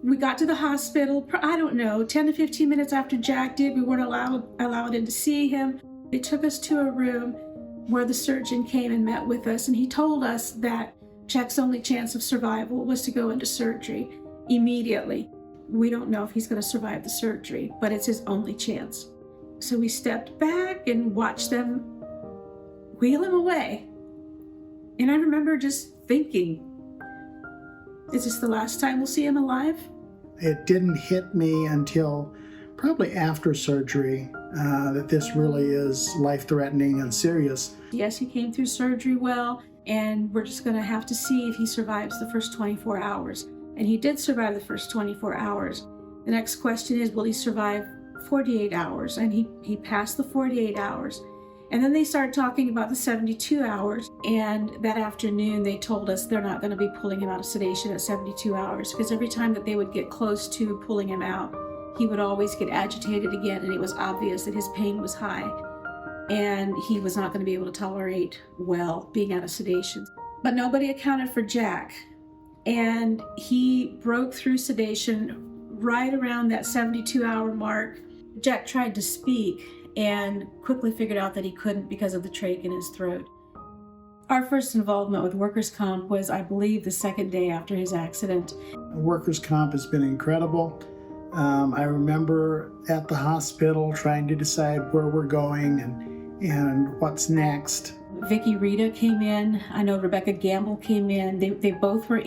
We got to the hospital, I don't know, 10 to 15 minutes after Jack did. We weren't allowed in to see him. They took us to a room where the surgeon came and met with us, and he told us that Jack's only chance of survival was to go into surgery immediately. We don't know if he's going to survive the surgery, but it's his only chance. So we stepped back and watched them wheel him away. And I remember just thinking, is this the last time we'll see him alive? It didn't hit me until probably after surgery that this really is life-threatening and serious. Yes, he came through surgery well, and we're just going to have to see if he survives the first 24 hours. And he did survive the first 24 hours. The next question is, will he survive 48 hours? And he passed the 48 hours. And then they started talking about the 72 hours. And that afternoon, they told us they're not going to be pulling him out of sedation at 72 hours, because every time that they would get close to pulling him out, he would always get agitated again, and it was obvious that his pain was high. And he was not going to be able to tolerate well being out of sedation. But nobody accounted for Jack. And he broke through sedation right around that 72-hour mark. Jack tried to speak and quickly figured out that he couldn't because of the trach in his throat. Our first involvement with workers' comp was, I believe, the second day after his accident. Workers' comp has been incredible. I remember at the hospital trying to decide where we're going and what's next. Vicki Rita came in. I know Rebecca Gamble came in. They both were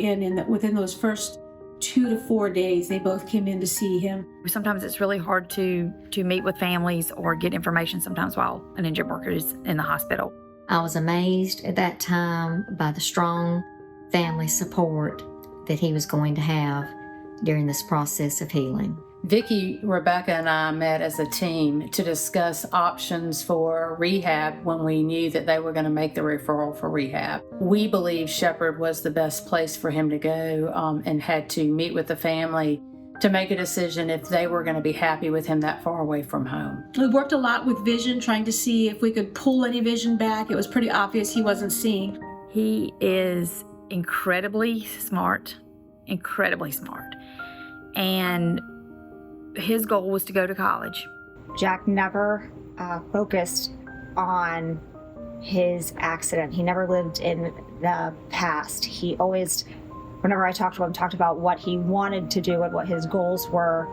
within those first 2 to 4 days, they both came in to see him. Sometimes it's really hard to meet with families or get information sometimes while an injured worker is in the hospital. I was amazed at that time by the strong family support that he was going to have during this process of healing. Vicki, Rebecca, and I met as a team to discuss options for rehab when we knew that they were going to make the referral for rehab. We believed Shepherd was the best place for him to go and had to meet with the family to make a decision if they were going to be happy with him that far away from home. We worked a lot with vision, trying to see if we could pull any vision back. It was pretty obvious he wasn't seeing. He is incredibly smart. And his goal was to go to college. Jack never focused on his accident. He never lived in the past. He always, whenever I talked to him, talked about what he wanted to do and what his goals were,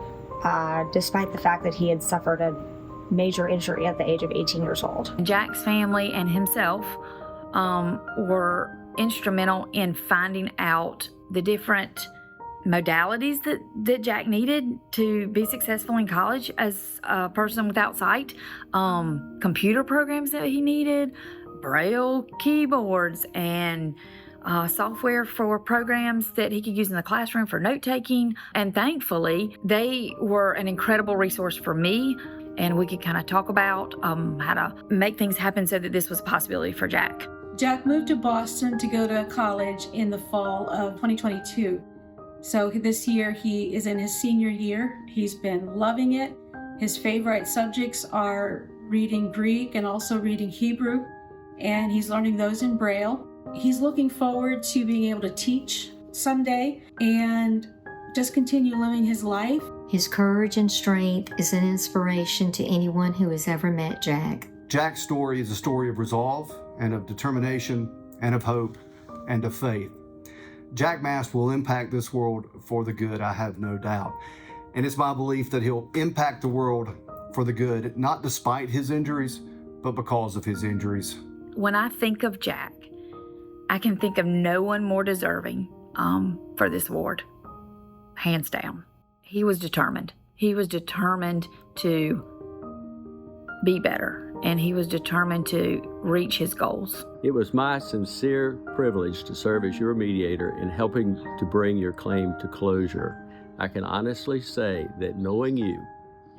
despite the fact that he had suffered a major injury at the age of 18 years old. Jack's family and himself were instrumental in finding out the different modalities that Jack needed to be successful in college as a person without sight, computer programs that he needed, Braille keyboards, and software for programs that he could use in the classroom for note-taking. And thankfully, they were an incredible resource for me, and we could kind of talk about how to make things happen so that this was a possibility for Jack. Jack moved to Boston to go to college in the fall of 2022. So this year he is in his senior year. He's been loving it. His favorite subjects are reading Greek and also reading Hebrew, and he's learning those in Braille. He's looking forward to being able to teach someday and just continue living his life. His courage and strength is an inspiration to anyone who has ever met Jack. Jack's story is a story of resolve and of determination and of hope and of faith. Jack Mast will impact this world for the good, I have no doubt. And it's my belief that he'll impact the world for the good, not despite his injuries, but because of his injuries. When I think of Jack, I can think of no one more deserving for this award, hands down. He was determined. He was determined to be better, and he was determined to reach his goals. It was my sincere privilege to serve as your mediator in helping to bring your claim to closure. I can honestly say that knowing you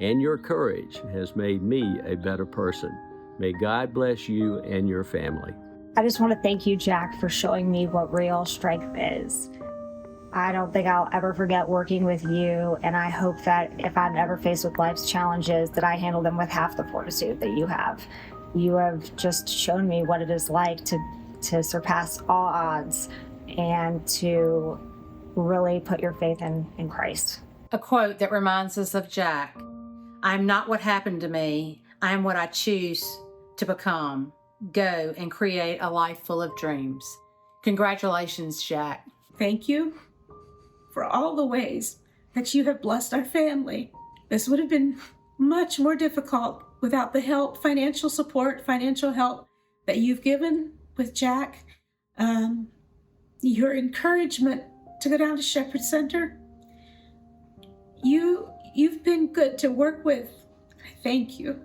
and your courage has made me a better person. May God bless you and your family. I just want to thank you, Jack, for showing me what real strength is. I don't think I'll ever forget working with you, and I hope that if I'm ever faced with life's challenges, that I handle them with half the fortitude that you have. You have just shown me what it is like to surpass all odds and to really put your faith in Christ. A quote that reminds us of Jack: "I'm not what happened to me. I am what I choose to become. Go and create a life full of dreams." Congratulations, Jack. Thank you for all the ways that you have blessed our family. This would have been much more difficult without the help, financial support, financial help that you've given with Jack. Your encouragement to go down to Shepherd Center. You've been good to work with. I thank you.